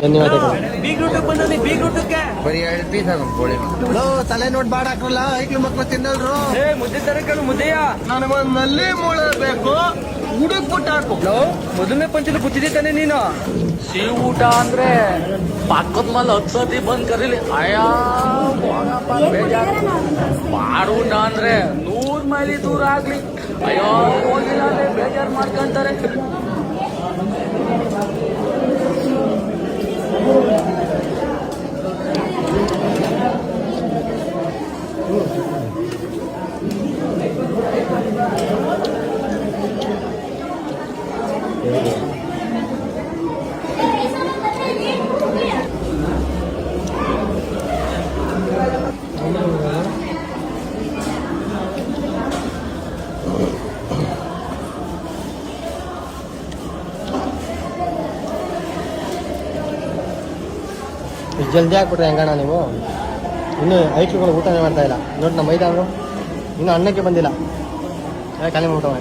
ಧನ್ಯವಾದಗಳು. ಬರೀ 2 ಪೀಸ್ ಹಾಕೋಳಿ. ತಲೆ ನೋಡಿ ಬಾಡ್ ಹಾಕಲ್ಲ, ಐಕ್ಳು ಮಕ್ಳು ತಿನ್ನಲ್ರು. ಮುದ್ದೆ ತರಕಳು ಮುದ್ದೆಯ ನನಗೊಂದು ನಲ್ಲಿ ಮೂಳೆ ಬೇಕು, ಹುಡುಕ್ ಬಿಟ್ಟು ಹಾಕು. ಮೊದಲನೇ ಪಂಚಲು ಕೂತಿದ್ದೆ ತಾನೆ ನೀನು. ಸಿಹಿ ಊಟ ಅಂದ್ರೆ ಪಕ್ಕದ ಮೇಲೆ 10 ಸತಿ ಬಂದ್ ಕರೀಲಿ ಅಯ್ಯಾ ಬೇಜಾರು. ಮಾಡು ಊಟ ಅಂದ್ರೆ 100 ಮೈಲಿ ದೂರ ಆಗ್ಲಿ ಅಯ್ಯೋ ಹೋಗಿಲ್ಲ ಅಂದ್ರೆ ಬೇಜಾರು ಮಾಡ್ಕೊಂತಾರೆ. ಜಲ್ದಿ ಹಾಕ್ಬಿಟ್ರೆ ಹೆಂಗಣ್ಣ ನೀವು? ಇನ್ನೂ ಐಕ್ಳುಗಳು ಊಟನೇ ಮಾಡ್ತಾ ಇಲ್ಲ ನೋಡಿ. ನಮ್ಮ ಮೈದಾನರು ಇನ್ನೂ ಅನ್ನಕ್ಕೆ ಬಂದಿಲ್ಲ, ಖಾಲಿ ಮಾಡ್ಬಿಟ್ಟವ.